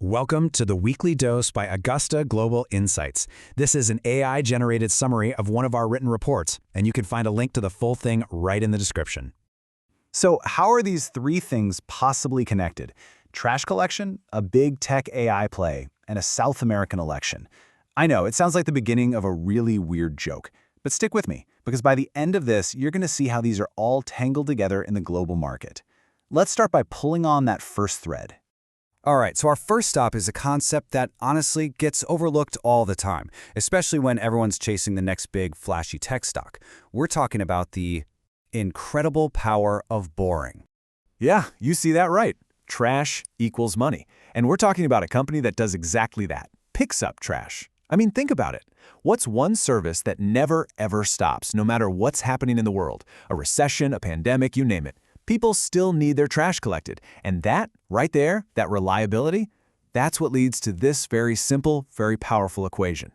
Welcome to the Weekly Dose by Augusta Global Insights. This is an AI-generated summary of one of our written reports, and you can find a link to the full thing right in the description. So how are these three things possibly connected? Trash collection, a big tech AI play, and a South American election. I know, it sounds like the beginning of a really weird joke, but stick with me, because by the end of this, you're going to see how these are all tangled together in the global market. Let's start by pulling on that first thread. All right, so our first stop is a concept that honestly gets overlooked all the time, especially when everyone's chasing the next big flashy tech stock. We're talking about the incredible power of boring. Yeah, you see that right. Trash equals money. And we're talking about a company that does exactly that, picks up trash. I mean, think about it. What's one service that never, ever stops, no matter what's happening in the world? A recession, a pandemic, you name it. People still need their trash collected. And that, right there, that reliability, that's what leads to this very simple, very powerful equation.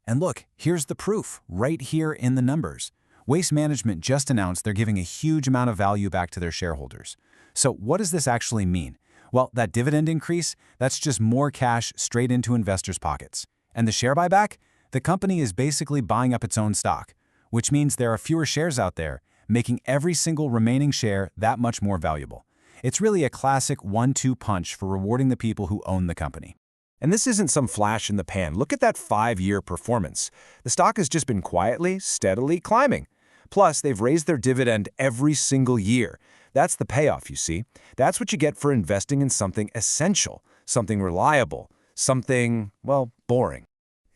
And look, here's the proof, right here in the numbers. Waste Management just announced they're giving a huge amount of value back to their shareholders. So what does this actually mean? Well, that dividend increase, that's just more cash straight into investors' pockets. And the share buyback? The company is basically buying up its own stock, which means there are fewer shares out there, making every single remaining share that much more valuable. It's really a classic 1-2 punch for rewarding the people who own the company. And this isn't some flash in the pan. Look at that 5-year performance. The stock has just been quietly, steadily climbing. Plus, they've raised their dividend every single year. That's the payoff, you see. That's what you get for investing in something essential, something reliable, something, well, boring.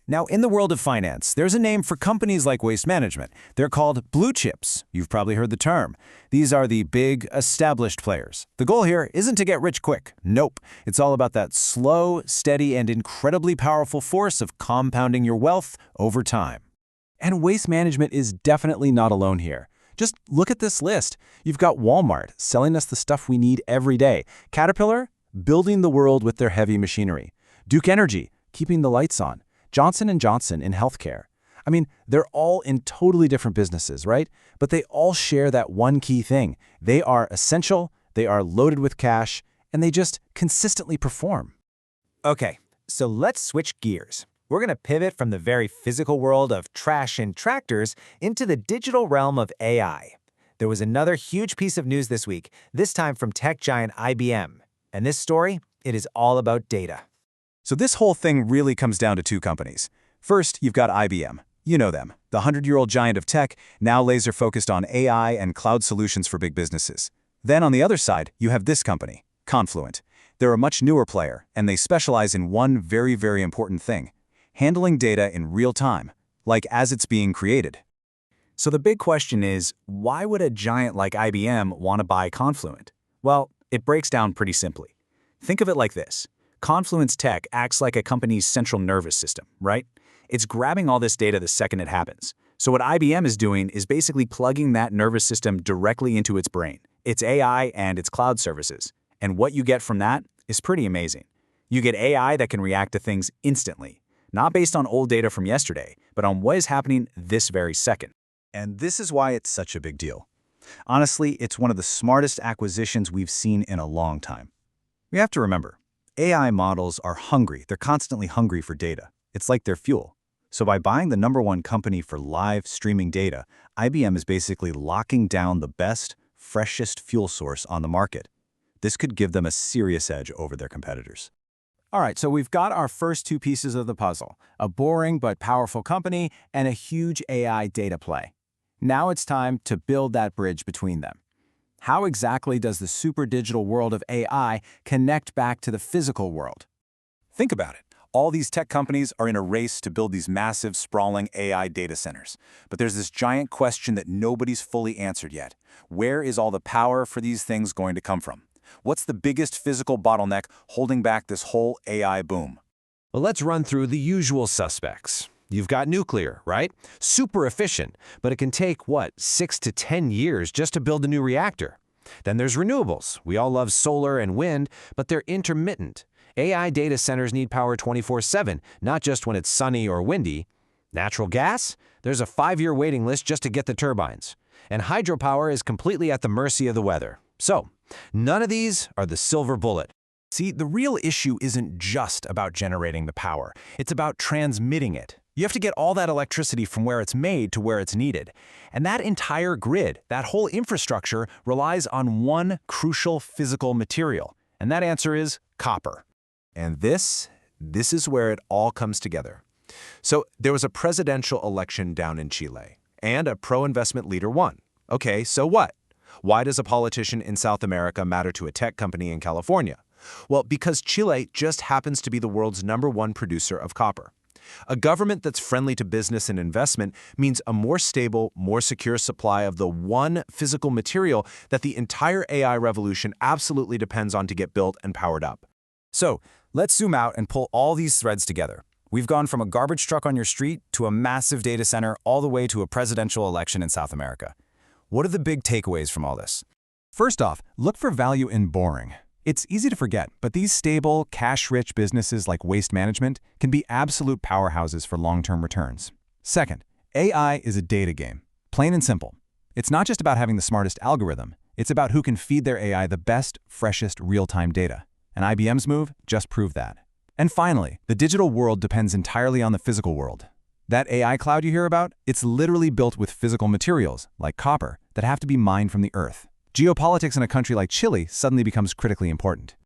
Now, in the world of finance, there's a name for companies like Waste Management. They're called blue chips. You've probably heard the term. These are the big, established players. The goal here isn't to get rich quick. Nope. It's all about that slow, steady, and incredibly powerful force of compounding your wealth over time. And Waste Management is definitely not alone here. Just look at this list. You've got Walmart selling us the stuff we need every day. Caterpillar building the world with their heavy machinery. Duke Energy keeping the lights on. Johnson & Johnson in healthcare. I mean, they're all in totally different businesses, right? But they all share that one key thing. They are essential, they are loaded with cash, and they just consistently perform. Okay, so let's switch gears. We're going to pivot from the very physical world of trash and tractors into the digital realm of AI. There was another huge piece of news this week, this time from tech giant IBM. And this story, it is all about data. So this whole thing really comes down to two companies. First, you've got IBM. You know them, the 100-year-old giant of tech, now laser-focused on AI and cloud solutions for big businesses. Then on the other side, you have this company, Confluent. They're a much newer player, and they specialize in one very, very important thing: handling data in real time, like as it's being created. So the big question is, why would a giant like IBM want to buy Confluent? Well, it breaks down pretty simply. Think of it like this. Confluent's tech acts like a company's central nervous system, right? It's grabbing all this data the second it happens. So what IBM is doing is basically plugging that nervous system directly into its brain, its AI and its cloud services. And what you get from that is pretty amazing. You get AI that can react to things instantly, not based on old data from yesterday, but on what is happening this very second. And this is why it's such a big deal. Honestly, it's one of the smartest acquisitions we've seen in a long time. We have to remember, AI models are hungry. They're constantly hungry for data. It's like their fuel. So by buying the #1 company for live streaming data, IBM is basically locking down the best, freshest fuel source on the market. This could give them a serious edge over their competitors. All right, so we've got our first two pieces of the puzzle, a boring but powerful company and a huge AI data play. Now it's time to build that bridge between them. How exactly does the super digital world of AI connect back to the physical world? Think about it. All these tech companies are in a race to build these massive, sprawling AI data centers. But there's this giant question that nobody's fully answered yet. Where is all the power for these things going to come from? What's the biggest physical bottleneck holding back this whole AI boom? Well, let's run through the usual suspects. You've got nuclear, right? Super efficient, but it can take, 6 to 10 years just to build a new reactor. Then there's renewables. We all love solar and wind, but they're intermittent. AI data centers need power 24/7, not just when it's sunny or windy. Natural gas? There's a 5-year waiting list just to get the turbines. And hydropower is completely at the mercy of the weather. So, none of these are the silver bullet. See, the real issue isn't just about generating the power. It's about transmitting it. You have to get all that electricity from where it's made to where it's needed. And that entire grid, that whole infrastructure, relies on one crucial physical material. And that answer is copper. And this is where it all comes together. So there was a presidential election down in Chile, and a pro-investment leader won. Okay, so what? Why does a politician in South America matter to a tech company in California? Well, because Chile just happens to be the world's #1 producer of copper. A government that's friendly to business and investment means a more stable, more secure supply of the one physical material that the entire AI revolution absolutely depends on to get built and powered up. So, let's zoom out and pull all these threads together. We've gone from a garbage truck on your street to a massive data center all the way to a presidential election in South America. What are the big takeaways from all this? First off, look for value in boring. It's easy to forget, but these stable, cash-rich businesses like waste management can be absolute powerhouses for long-term returns. Second, AI is a data game. Plain and simple. It's not just about having the smartest algorithm. It's about who can feed their AI the best, freshest, real-time data. And IBM's move just proved that. And finally, the digital world depends entirely on the physical world. That AI cloud you hear about, it's literally built with physical materials, like copper, that have to be mined from the earth. Geopolitics in a country like Chile suddenly becomes critically important.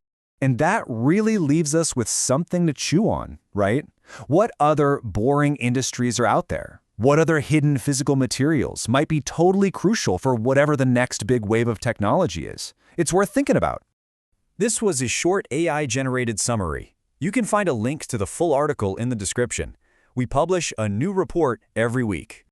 And that really leaves us with something to chew on, right? What other boring industries are out there? What other hidden physical materials might be totally crucial for whatever the next big wave of technology is? It's worth thinking about. This was a short AI-generated summary. You can find a link to the full article in the description. We publish a new report every week.